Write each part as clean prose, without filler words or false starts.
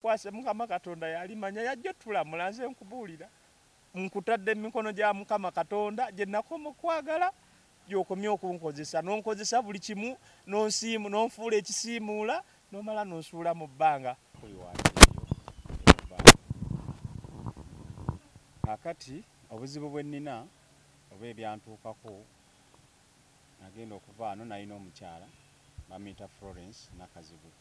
kwase Mukama Katonda yalimanya yajja tulamula nze nkubuulira nkutadde emikono gya Mukama Katonda gye nakoma okwagala gy'okomye okunkozesa n'onkozesa buli kimu n'onsiimu n'onfuula ekisiimuula n'omala n'onsuula mu bbanga. Kakati obuzibu bwe nnina oba ebyantuukako nagenda okuva wano nalina omukyala bamuyita Florence Nakazibwe.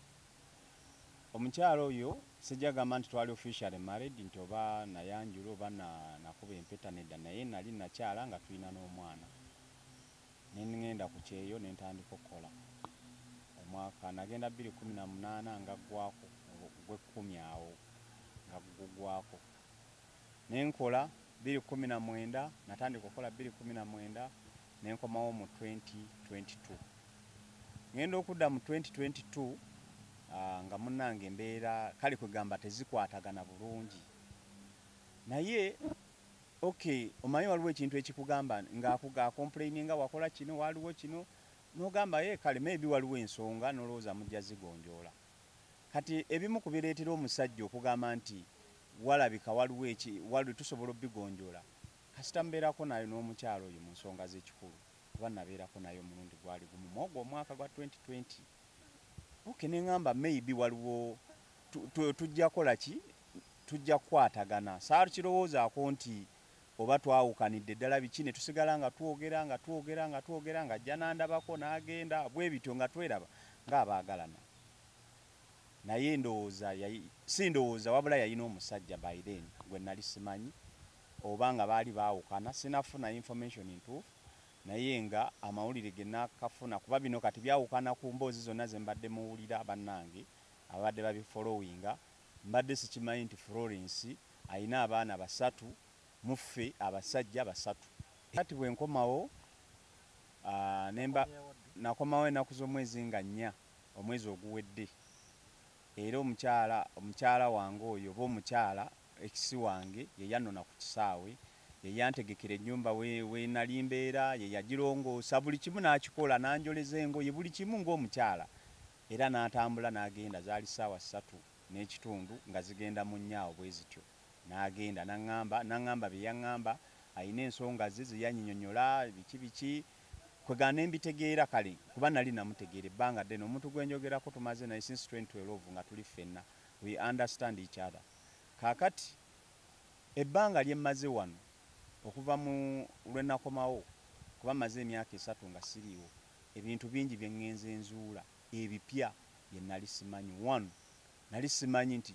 Omukyala oyo sijja gamba nti twali officially married nti oba nayanjula oba nakuba empeta nedda, naye nali nakyala nga tulina n'omwana. Ne ngenda ku kyeyo ne ntandika okukola. Omwaka nagenda 2018 nga ggwako ogw'ekkumi awo nga guggwako. Ne nkola 2019 natandika okukola 2019 ne nkomawo mu 2022. Ngenda okudda mu 2022 nga munnange embeera kale kwegamba tezikwatagana bulungi. Naye okay, omanyi waliwo ekintu ekikugamba ng'akuga complaininga wakola kino waliwo kino n'ogamba kale maybe waliwo ensonga n'olowooza mujja zigonjoola. Kati ebimu ku bireetera omusajja okugamba nti walabika waliwo tusobola obbigonjoola. Kasita mbeerako nayo n'omukyalo oyo mu nsonga z'ekikulu kuba nabeerako nayo omulundi gwali gumu mwogwo omwaka gwa 2020. Okay, neŋŋamba maybe waliwo tujja kola ki tujja kukwatagana. Saali kirowoozaako nti oba twawukanidde ddala biki ne tusigala nga twogera nga ajja n'andabako n'agenda bwe bityo nga tweraba ng'abaagalana. Naye si ndowooza wabula yalina omusajja by then gwe nali simanyi oba nga baali baawukana, sinafuna information ntuufu, naye nga amawulire ge nakafuna kuba bino kati byawukana ku mboozi zonna ze mbadde muwulira bannange abadde babifollowinga. Mbadde sikimanyi nti Florence alina abaana 3 muffe abasajja 3. Kati bwe nkomawo nakomawo ennaku z'omwezi nga 4 omwezi oguwedde. Era omukyala wange oyo oba omukyala ekisi wange ye yanona ku kisaawe, ye yantegekera ennyumba we nali mbeera, ye yagirongoosa buli kimu n'akikola n'anjoleza engoye buli kimu ng'omukyala. Era n'atambula n'agenda, zaali ssaawa 3:30 nga zigenda mu 4 bwe zityo. N'agenda n'aŋŋamba bye yaŋŋamba, alina ensonga ze yanyinyonnyola biki kwegana mbitegeera kale kuba nali namutegeera ebbanga ddene. Omuntu gwe njogerako tumaze naye since 2012 nga tuli ffenna, we understand each other. Kaakati ebbanga lye mmaze wano okuva mu lwe nakomawo kuba mmaze emyaka 3 nga siriiwo, ebintu bingi bye ŋŋenze nzuula ebipya bye nali simanyi. One, nali simanyi nti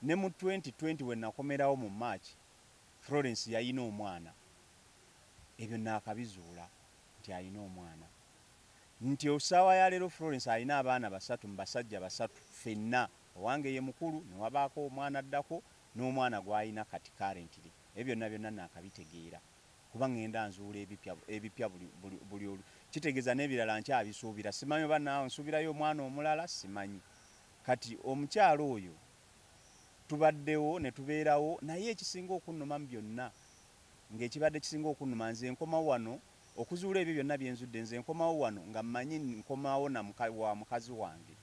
ne mu 2020 we nakomerawo mu March Florence yalina omwana. Ebyo naakabizuula nti alina omwana, nti osaawa ya leero Florence alina abaana 3 mu basajja 3 ffenna. Owange ye mukulu ne wabaako omwana addako n'omwana gw'alina kati currently. Ebyo byonna naakabitegeera kuba ŋŋenda nzuula ebipya buli olu. Kitegeeza n'ebirala nkyabisuubira, simanyi oba naawe nsuubirayo omwana omulala simanyi. Kati omukyalo oyo tubaddewo ne tubeerawo naye ekisinga okunnuma mu byonna ng'ekibadde kisinga okunnuma nze nkomawo wano okuzuula ebyo byonna bye nzudde. Nze nkomawo wano nga mmanyi nkomawo wa mukazi wange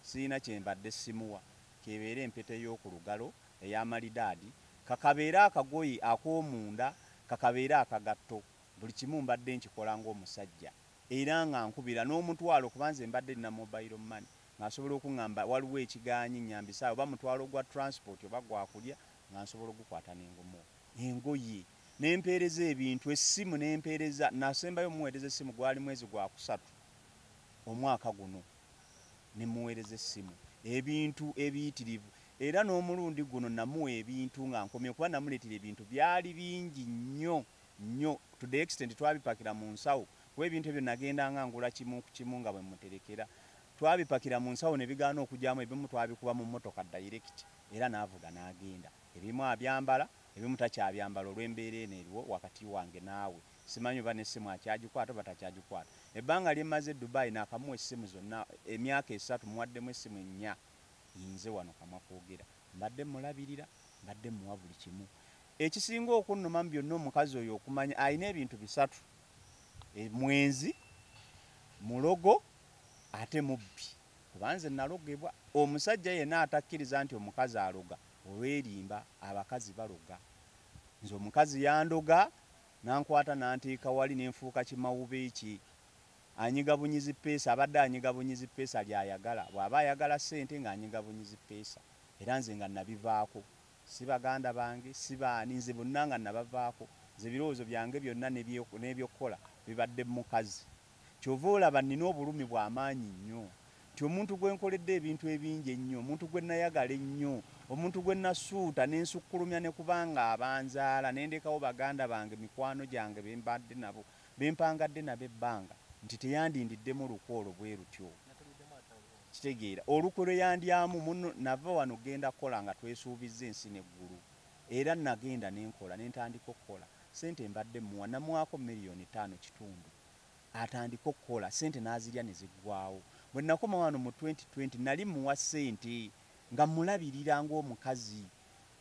sirina kye mbadde simuwa, kebeera empeta ey'oku lugalo ey'amalidaadi, kakabeera akagoye ak'omunda, kakabeera akagatto, buli kimu mbadde nkikola ng'omusajja. Era nga nkubira n'omutwalo kuba nze mbadde nina mobile money ng'asobola okuŋŋamba waliwo ekigaanyi nnyambisa oba mutwalo gwa transport oba gwakulya nga nsobola ogukwata n'engomo. Engoye n'empeereza ebintu, essimu n'empeereza. Nasembayo muweereza essimu gwali mwezi gwa 3 omwaka guno, ne muweereza essimu ebintu ebiyitirivu. Era n'omulundi guno namuwa ebintu nga nkomye kuba namuleetera ebintu byali bingi nnyo to the extent twabipakira mu nsawo kuba ebintu ebyo nagendanga ngula kimu ku kimu nga bwe muterekera. Twabipakira mu nsawo ne bigaana okujyamu, ebimu twabikuba mu mmotoka direct. Era n'avuga n'agenda, ebimu abyambala ebimu takyabyambala olw'embeera eno eriwo wakati wange naawe. Simanyi oba n'essimu akyagikwata oba takyagikwata. Ebbanga lye mmaze Dubai naakamuwa essimu zonna emyaka 3 muwaddemu essimu 4. Yinze wano kamwa kwogera mbadde mulabirira, mbadde muwa buli kimu. Ekisinga okunnuma mu byonna omukazi oyo okumanya alina ebintu 3: mwenzi, mulogo ate mubbi. kubanze nalogebwa. Omusajja yenna atakkiriza nti omukazi aloga olwerimba, abakazi baloga. Nze omukazi yandoga nankwata nanteeka wali nenfuuka kimawube ki. Anyiga bunyizi pesa, abadde anyiga bunyizi pesa lyayagala. Bw'aba ayagala ssente ng'anyiga bunyizi pesa. Era nze nga nabivaako. Si baganda bange, si baani, nze bonna nga nabavaako. Nze birowoozo byange byonna n'ebyokukola bibadde mukazi. Kyova olaba nnina obulumi bw'amaanyi nnyo. Ti omuntu gwe nkoledde ebintu ebingi ennyo, omuntu gwe nayagala ennyo, omuntu gwe nasuuta n'ensukkulumya ne kubanga abanzaala n'endekawo baganda bange mikwano gyange bembadde nabo bempangadde nabo ebbanga nti teyandindiddemu lukwolo bwe rutyo. Kitegeera olukwe lwe yandyamu muno nava wano genda kukola nga twesuubizza ensi n'eggulu. Era nagenda nenkola nentandika okukola. Sente mbadde muwa namuwaako $5,500,000. Atandika okukola sente n'azirya ne ziggwawo. Bwe nakoma wano mu 2020 nali muwa sente nga mulabirira ng'omukazi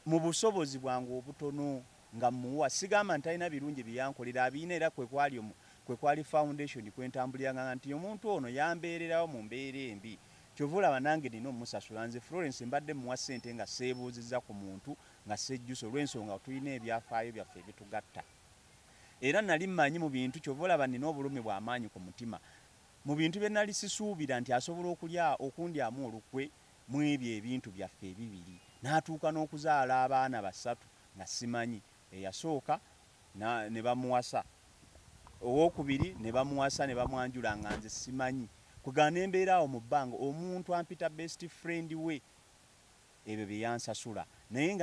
mu busobozi bwange obutono nga muwa. Sigamba nti alina birungi byeyankolera abiina era kwe kwali foundation kwentambuliranga nti omuntu ono yambeererawo mu mbeera embi. Kyova olaba nange nina omusasula. Nze Florence mbadde muwa sente nga seebuuzizza ku muntu nga sejjusa olw'ensonga tulina ebyafaayo byaffe ebitugatta. Era nali mmanyi mu bintu kyova olaba nina obulumi bw'amaanyi ku mutima. Mu bintu bye nali sisuubira nti asobola okundyamu olukwe mu ebyo ebintu byaffe ebibiri. N'atuuka n'okuzaala abaana 3 nga simanyi. Eyasooka ne bamuwasa. Owokubiri ne bamuwasa ne bamwanjula nga nze simanyi. Kugana embeera awo mu bbanga omuntu ampita best friend we. Ebyo bye yansasula. Naye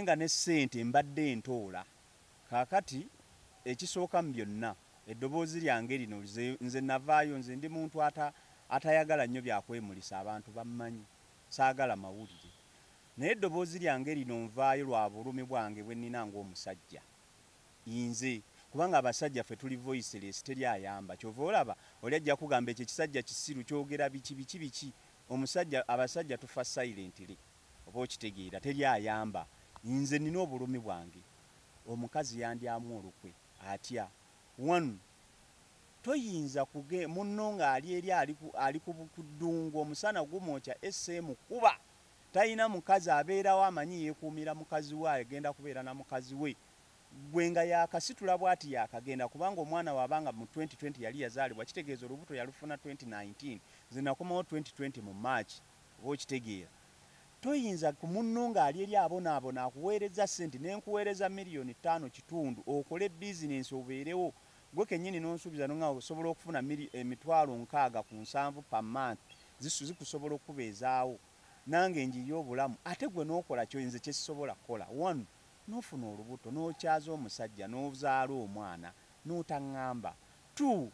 nga ne ssente mbadde ntoola. Kaakati ekisooka mu byonna eddoboozi lyange lino nze navaayo. Nze ndi muntu atayagala nnyo byakwemulisa abantu bammanyi. Saagala mawulire. Naye eddoboozi lyange lino nvaayo lwa bulumi bwange bwe nnina ng'omusajja. Nze kubanga abasajja ffe tuli voiceless teri ayamba. Kyova olaba oli ajja kugamba ekyo ekisajja kisiru kyogera biki. Abasajja tufa silently. Oba okitegeera teri ayamba. Nze nnina obulumi bwange. Omukazi yandyamu olukwe atya. One, toyinza munno ng'ali eri ali ku ddungu omusana gumwokya SM kuba talina mukazi abeerawo amanyi yeekuumira mukazi we agenda kubeera na mukazi we. Gwe nga yakasitula bw'ati yakagenda kubanga omwana wabanga mu 2020 yali yazaalibwa kitegeeza olubuto yalufuna 2019. Nze nakomawo 2020 mu March. Oba okitegeera. Toyinza ku munno ng'ali eri abonaabona akuweereza ssente n'enkuweereza $5,500,000 okole bizinensi obeerewo. Gwe kennyini n'onsuubiza nga osobola okufuna $60,000 ku 7 per month. Zikusobola okubeezaawo. Nange njiyo obulamu. Ate gwe n'okola kyoyinze kye sisobola kukola. One, n'ofuna olubuto n'okyaza omusajja n'ozaala omwana n'otaŋŋamba. 2,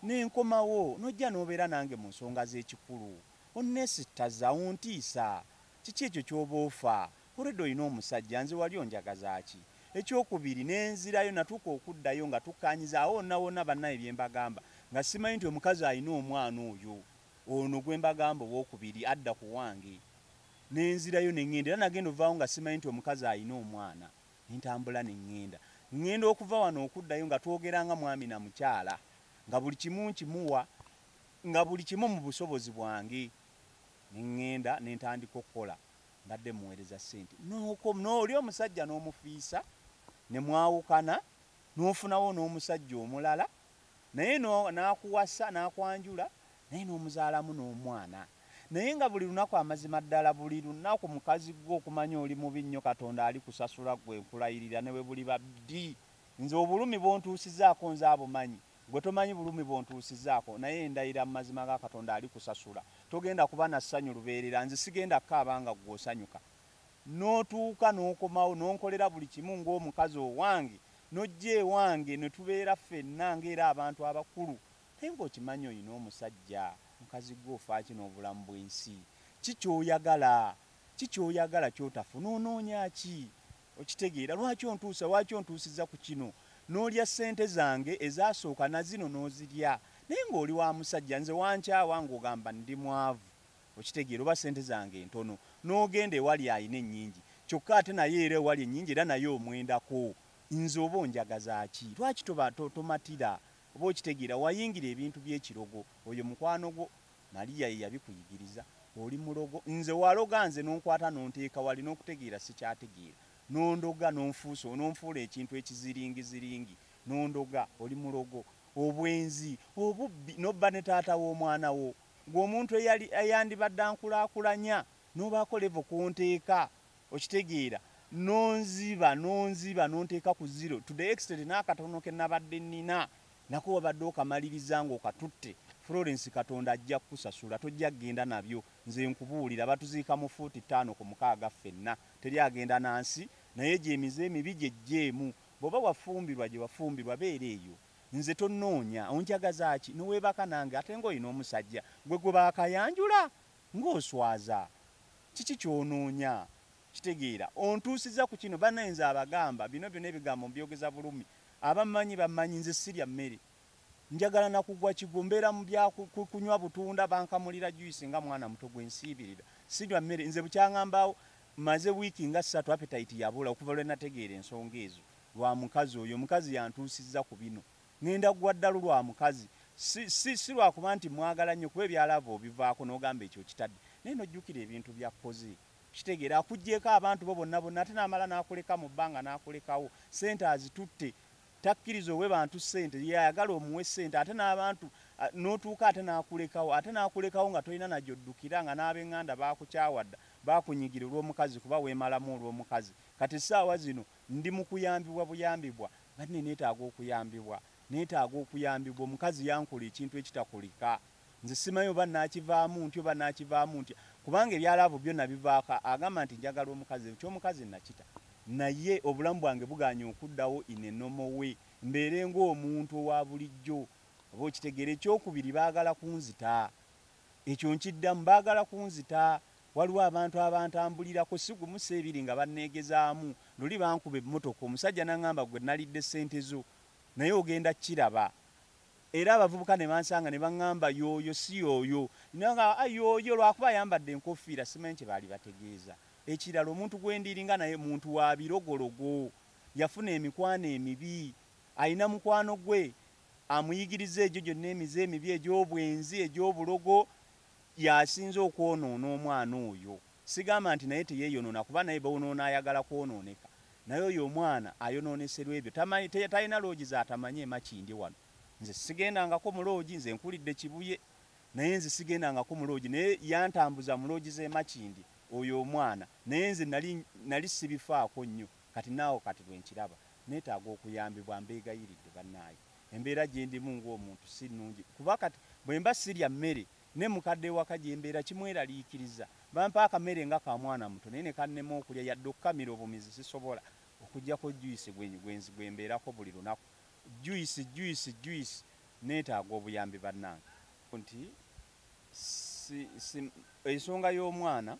n'enkomawo n'ojja n'obeera nange mu nsonga z'ekikulu. Onneesittaza ontiisa. Kiki ekyo ky'oba ofa? Olwedde olina omusajja nze wali onjagaza ki? Ekyokubiri n'enzirayo natuuka okuddayo nga tukkaanyizaawo wonna bannaye bye mbagamba nga simanyi nti omukazi alina omwana oyo. Ono gwe mbagamba owookubiri adda ku wange. N'enzirayo ne ŋŋenda. Era nagenda ovaawo nga simanyi nti omukazi alina omwana. Nentambula ne ŋŋenda. Ŋŋenda okuva wano okuddayo nga twogera nga mwami na mukyala. Nga buli kimu nkimuwa. Nga buli kimu mu busobozi bwange. Ne ŋŋenda ne ntandika okukola. Mbadde muweereza ssente. N'oli omusajja n'omufiisa ne mwawukana n'ofunawo n'omusajja omulala naye n'akuwasa n'akwanjula naye n'omuzaalamu n'omwana. Naye nga buli lunaku amazima ddala buli lunaku mukazi gwe okumanya oli mubi nnyo Katonda ali kusasula gwe nkulayirira ne bwe buli babbi. Nze obulumi bw'ontuusizaako nze abumanyi. Gwe tomanyi bulumi bw'ontuusizaako naye ndayira mu mazima ga Katonda ali kusasula. Togenda kuba na ssanyu lubeerera. Nze sigenda kukaabanga ggwe osanyuka. N'otuuka n'okomawo n'onkolera buli kimu ng'omukazi owange n'ojja ewange ne tubeera ffenna ng'era abantu abakulu. Naye ng'okimanyi olina omusajja mukazi gwe ofa ki n'obulamu bw'ensi. Ki ky'oyagala ky'otafuna onoonya ki? Okitegeera lwaki ontuusiza ku kino? N'olya ssente zange ezaasooka na zino n'ozirya. Naye ng'oli wa musajja nze wankyawa ng'ogamba ndi mwavu. Okitegeera oba ssente zange ntono. N'ogenda ewali ayina ennyingi. Kyokka ate naye era ewali ennyingi era naye omwendako. Nze oba onjagaza ki? Lwaki tomatira? Oba okitegeera wayingira ebintu by'ekirogo. Oyo mukwano gwo Maria ye yabikuyigiriza. Oli mulogo nze waloga nze nonkwata nonteeka wali n'okutegeera sikyategeera nondoga nonfuula ekintu ekiziringi nondoga oli mulogo. Obwenzi obubbi nobba ne taata w'omwana wo ng'omuntu eyandibadde ankulaakulanya nobaako levo kunteeka okitegeera nonziba nonteeka ku zero to the extent n'akatono ke nabadde nnina nako wabadde okamaliriza ng'okatutte. Florence Katonda ajja kusasula tojja kgenda nabyo. Nze nkubuulira batuziika mu fuuti 5 ku 6 ffenna teri agenda nansi naye gyemize emibi gyejjeemu. Bw'oba wafumbirwa gye wafumbirwa beera eyo. Nze tonnoonya onjagaza ki noweebaka nange ate ng'olina omusajja gwe baakayanjula ng'oswaza kiki kyonoonya kitegeera ontuusiza ku kino. Banayinza abagamba bino byonna ebigambo mbyogeza bulumi abamanyi bamanyi nze sirya mmere njagala nakugwa kigo mbeera mu bya kunywa butunda bankamulira juice nga mwana muto gwe nsiibirira sirya mmere nze bukyangambaawo maze wiiki nga 3 appetite yabula okuva lwe nategeera ensonga ezo lwa mukazi oyo. Omukazi yantuusizza ku bino ngenda gwa ddalu lwa mukazi si lwakuba nti mwagala nnyo kuba ebyalava obivaako n'ogamba ekyo kitadde naye nojjukira ebintu byakoze kitegeera akuggyeko abantu bo bonna ate n'amala n'akuleka mu bbanga n'akulekawo sente azitutte takkiriza owe bantu sente yayagala omuwe sente ate n'abantu n'otuuka ate n'akulekawo nga tolina najjo oddukira nga n'ab'eŋŋanda baakukyawadda baakunyigira olw'omukazi kuba weemalamu olw'omukazi. Kati essaawa zino ndi mu kuyambibwa buyambibwa banne neetaaga okuyambibwa. Omukazi yankola ekintu ekitakoleka nze simanyi oba naakivaamu ntya kubanga ebyalaavu byonna bivaako agamba nti njagala omukazi ekyomukazi nakita naye obulamu bwange buganye okuddawo inenomo we mbeere ng'omuntu owa bulijjo oba okitegeera. Ekyokubiri baagala kunzita ekyo nkiddamu baagala kunzita. Waliwo abantu abantambulirako sigumu seebiri nga banneegezaamu luli bankuba emmotoka omusajja n'aŋŋamba gwe nalidde ssente zo naye ogenda kiraba. Era abavubuka ne bansanga ne baŋŋamba yooyo si yooyo nanga yooyo lwakuba ayambadde enkofiira simanyi kye baali bategeeza. Ekirala omuntu gwendiringa naye muntu wa birogologo yafuna emikwano emibi alina mukwano gwe amuyigiriza egyo gyonna emize emibi egy'obwenzi egy'obulogo yasinze okwonoona omwana oyo. Sigamba nti naye teyeeyonoona kuba naye boonoona ayagala kwonooneka naye oyo omwana ayonooneserwa ebyo talina loogi z'atamanyi emakindi wano. Nze sigendangako mu loogi nze nkulidde Kibuye naye nze sigendangako mu loogi naye yantambuza mu loogi z'emakindi oyo omwana naye nze nali sibifaako nnyo. Kati naawo kati bwenkiraba neetaaga okuyambibwa mbeegayiridde bannaayi. Embeera gye ndimu ng'omuntu si nnungi kuba kati bwe mba sirya mmere ne mukadde waka gye mbeera kimweraliikiriza bampa akamere nga ka mwana muto naye ne kannema okulya yadde okukamira obumizi sisobola okuggyako juice gwe mbeerako buli lunaku juice neetaaga obuyambi bannange. Nti ensonga y'omwana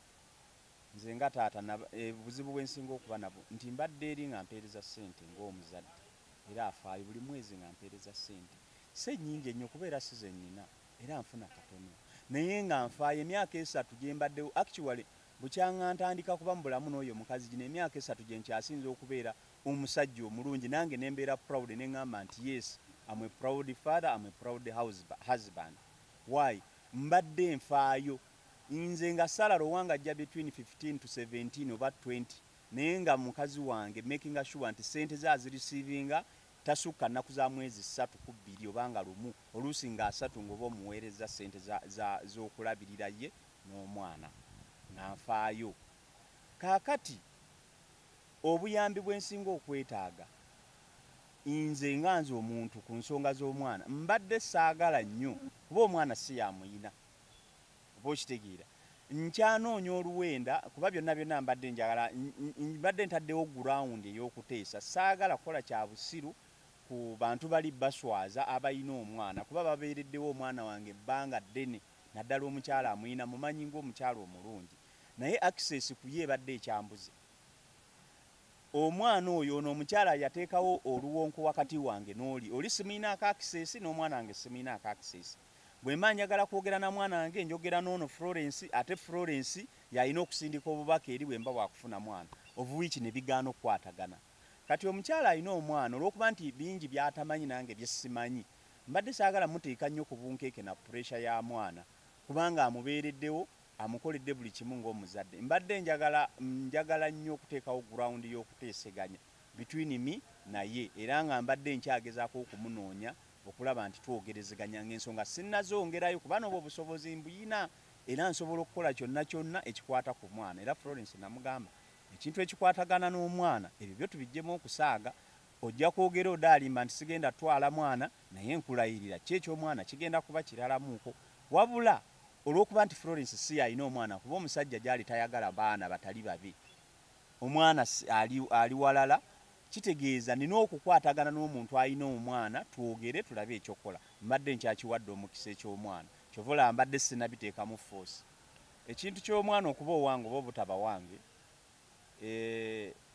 nze nga taata buzibu bwensinga okuba nabwo nti mbadde eri nga mpeereza ssente ng'omuzadde era afaayo buli mwezi nga mpeereza ssente si nnyingi ennyo kubeera si ze nnina era nfuna katono naye nga nfaayo emyaka 3 gye mbaddewo actually bukyanga ntandika kuba mu bulamu n'oyo mukazi gino emyaka 3 gye nkyasinza okubeera omusajja omulungi nange ne mbeera proud ne ŋŋamba nti yes I'm a proud father, I'm a proud husband. Why? Mbadde nfaayo nze nga salary wange ajja between 15 to 17 oba 20 naye nga mukazi wange making sure nti sente zazireceiving tasukka nnaku za mwezi 3 ku 2 obanga lumu oluusi nga 3 ng'oba omuweereza sente z'okulabirira ye n'omwana nga nfaayo. Kaakati obuyambi bwensinga okwetaaga nze nga nze omuntu ku nsonga z'omwana mbadde saagala nnyo kuba omwana si yamuyina oba okitegeera nkyanoonya oluwenda kuba byonna mbadde njagala mbadde ntaddewo ground ey'okuteesa saagala kukola kya busiru ku bantu bali baswaza abalina omwana kuba babeereddewo omwana wange ebbanga ddene naddala omukyala amuyina mumanyi ng'omukyala omulungi naye access ku ye ebadde ekyambuze. Omwana oyo n'omukyala yateekawo oluwonko wakati wange n'oli oli simuyinaako access n'omwana wange simuyinaako access. Bwe mba njagala kwogera na mwana wange njogera n'ono Florence ate Florence yalina okusindika obubaka eri bwe mba bwakufuna mwana of which ne bigaana okukwatagana. Kati omukyala alina omwana olw'okuba nti bingi by'atamanyi nange bye simanyi mbadde saagala muteeka nnyo ku bunkeeke na pressure ya mwana kubanga amubeereddewo amukoledde buli kimu ng'omuzadde. Mbadde njagala nnyo okuteekawo ground y'okuteeseganya between me naye era nga mbadde nkyagezaako okumunoonya okulaba nti twogerezeganya ng'ensonga sinnazoongerayo kuba n'obwo obusobozi mbuyina era nsobola okukola kyonna ekikwata ku mwana. Era Florence namugamba ekintu ekikwatagana n'omwana ebyo byo tubiggyemu okusaaga. Ojja kwogera odaalimba nti sigenda twala mwana naye nkulayirira ky'ekyomwana kigenda kuba kiralamuuko. Wabula olw'okuba nti Florence si alina omwana kuba omusajja gyali tayagala baana batali babi, omwana ali walala, kitegeeza nina okukwatagana n'omuntu alina omwana twogere tulabe ekyokola. Mbadde nkyakiwadde omukisa eky'omwana kyovola mbadde sinabiteekamu force. Ekintu ky'omwana okuba owange oba obutaba wange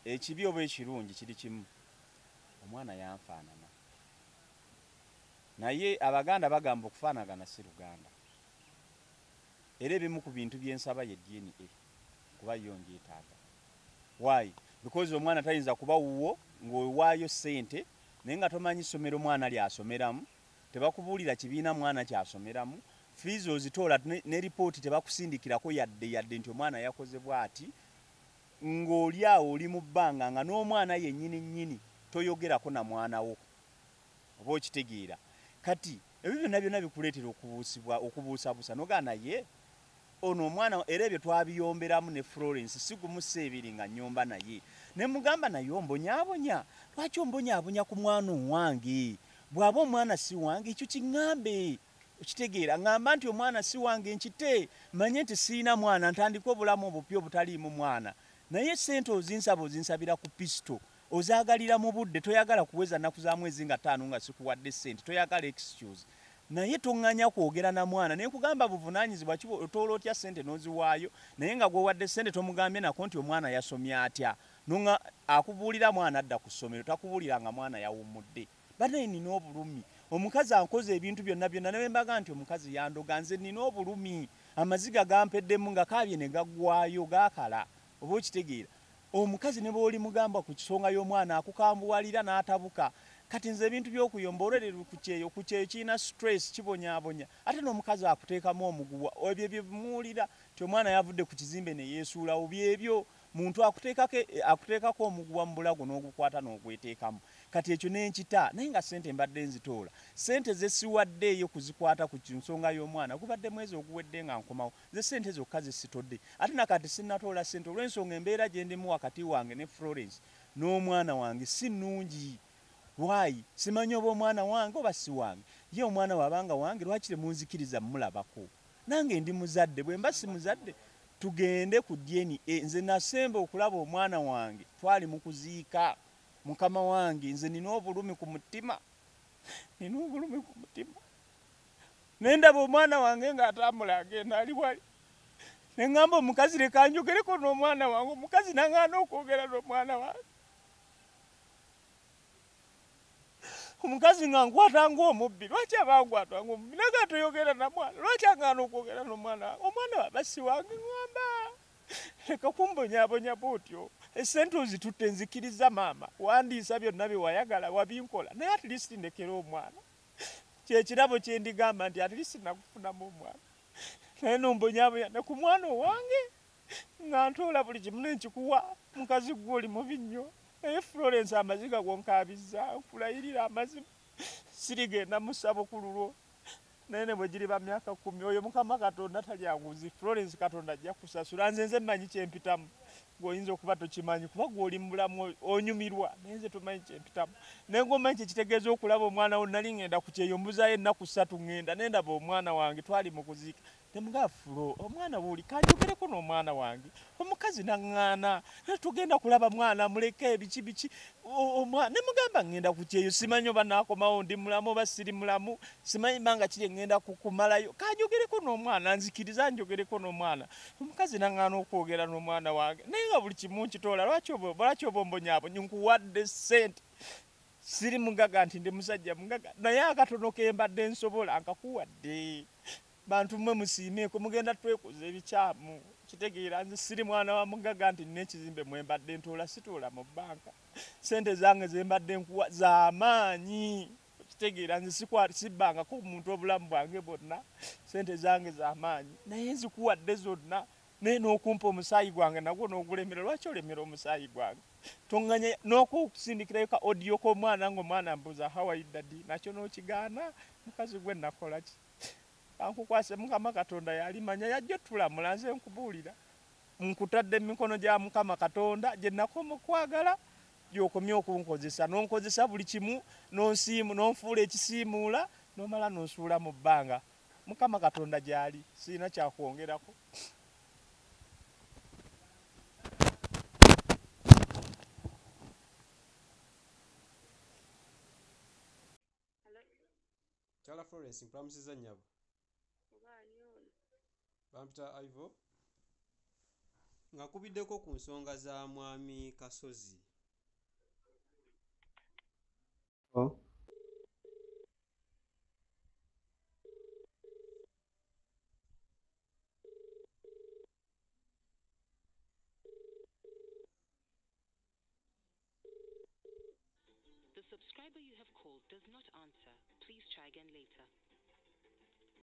ekibi oba ekirungi kiri kimu, omwana yanfaanana. Naye Abaganda bagamba okufaanagana si Luganda. Era ebimu ku bintu byensaba ye DNA kuba yo ngyetaaga. Why? Because omwana tayinza kuba wuwo ng'owaayo ssente naye nga tomanyi ssomero mwana lyasomeramu, tebakubuulira kibiina mwana kyasomeramu, fees ozitoola ne ripooti tebakusindikirako yadde nti omwana yakoze bw'ati, ng'oli awo oli mu bbanga nga n'omwana yennyini toyogerako na mwana wo oba okitegeera. Kati ebyo byonna bikuleetera okubuusabuusa nogana ye ono omwana era ebyo twabiyomberamu ne Florence sigumusa ebiri nga nnyomba naye ne mugamba naye ombonyaabonya. Lwaki ombonyaabonya ku mwana owange? Bw'aba omwana si wange ekyo kiŋŋambe, okitegeera. Ŋŋamba nti omwana si wange nkite, manye nti siina mwana, ntandika obulamu obupya obutaliimu mwana. Naye sente ozinsabira ku pisto, ozaagalira mu budde, toyagala kuweza nnaku za mwezi nga 5 nga sikuwadde sente, toyagala excuse. Naye toŋŋanya kwogera na mwana naye nkugamba buvunaanyizibwa kibo otoola otya sente n'oziwaayo naye nga gwewadde sente tomugambye nako nti omwana yasomye atya. Nonga akubuulira mwana adda ku ssomero, takubuulira nga mwana yawummudde. Bane nina obulumi. Omukazi ankoze ebintu byonna naye mbaga nti omukazi yandoga, nze nina obulumi. Amaziga gampeddemu nga kaabye ne gaggwayo gaakala. Oba okitegeera. Omukazi ne bw'oli mugamba ku kisonga y'omwana akukambuwalira n'atabuka. Kati nze ebintu by'okuyomba olwerere ku kyeyo kirina stress kibonyaabonya. Ate n'omukazi akuteekamu omuguwa ebyo bye bimuwulira ti omwana yavudde ku kizimbe ne yeesuulawo byebyo. Muntu akuteekako omuguwa mu bulago n'ogukwata n'ogweteekamu. Kati ekyo n'enkita naye nga sente mbadde nzitoola. Sente ze siwaddeeyo kuzikwata ku nsonga y'omwana gubadde mwezi oguwedde nga nkomawo. Ze sente zokka ze sitodde. Ate nakati sinnatoola sente olw'ensonga embeera gye ndimu wakati wange ne Florence n'omwana wange si nnungi. Why? Simanyi oba omwana wange oba si wange. Ye omwana wabanga wange lwaki temunzikiriza mulabako? Nange ndi muzadde, bwe mba si muzadde tugende ku DNA. Nze nasemba okulaba omwana wange twali mu kuziika mukama wange. Nze nina obulumi ku mutima, nendaba omwana wange ng'atambula agenda ali wali. Ne ŋŋamba omukazi leka njogereko n'omwana wange. Omukazi naŋŋaana okwogera n'omwana wange. Omukazi nga nkwata ng'omubbi. Lwaki abankwata ng'omubbi? Naga toyogera na mwana. Lwaki aŋŋaana okwogera n'omwana wange? Omwana waba si wange ŋŋamba. Leka kumbonyaabonya bw'otyo. Essente ozitutte nzikiriza maama. Wandiisa byonna bye wayagala wabinkola. Naye at least ndekera omwana. Kyekirabo kye ndigamba nti at least nakufunamu omwana. Naye nombonyaabonya ne ku mwana owange nga ntoola buli kimu n'ekikuwa. Mukazi gwe oli mubi nnyo. Naye Florence amaziga gonkabizza nkulayirira amazima. Sirigenda mu ssabo ku lulwo. Naye ne bwe giriba myaka 10 oyo Mukama Katonda talyanguzi. Florence Katonda ajja kusasula. Nze mmanyi kyempitamu. Gwoyinza okuba tokimanyi kuba gw'oli mu bulamu onyumirwa naye nze tomanyi kyempitamu. Naye ng'omanyi kyekitegeeza okulaba omwana wo nali ngenda ku kyeyombuzayo ennaku 3 ngenda nendaba omwana wange twali mu kuziika. Temugaa Flo, omwana bw'oli kanjogereko n'omwana wange. Omukazi naŋŋaana tugenda kulaba mwana muleke ebiki ne mugamba ngenda ku kyeyo simanyi oba naakomawo ndi mulamu oba siri mulamu. Simanyi mbanga kiri ngenda kumalayo. Kanjogereko n'omwana nzikiriza njogereko n'omwana. Omukazi naŋŋaana okwogera n'omwana wange. Naye nga buli kimu nkitoola lwaki oba ombonyaabonya nkuwadde ssente. Siri mugaga nti ndi musajja mugaga naye akatono ke mbadde nsobola nkakuwadde. Bantu mmwe musiimeeko mugenda twekoze ebikyamu. Kitegeera nze siri mwana wa mugaga nti nina ekizimbe mwe mbadde ntoola situola mu bbanka. Sente zange ze mbadde nkuwa z'amaanyi. kitegeera nze sibbangako omuntu obulamu bwange bwonna sente zange z'amaanyi naye nzikuwadde zonna naye n'okumpa omusaayi gwange nagwo n'ogulemera. Lwaki olemera omusaayi gwange? Tonganya n'okusindikirayo ka audio k'omwana ng'omwana mbuuza how are you daddy, nakyo n'okigaana. Mukazi gwe nakola ki? Kankukwase Mukama Katonda yalimanya yajja tulamula, nze nkubuulira nkutadde mu mikono gya Mukama Katonda gye nakoma okwagala gy'okomye okunkozesa, n'onkozesa buli kimu, n'onfuula ekisiimuula, n'omala n'onsuula mu bbanga. Mukama Katonda gy'ali, sirina kyakwongerako. Chala Florence mpulamusiza nnyabo. Bampita Ivo. Nga kubiddeko ku nsonga za mwami Kasozi. The subscriber you have called does not answer. Please try again later.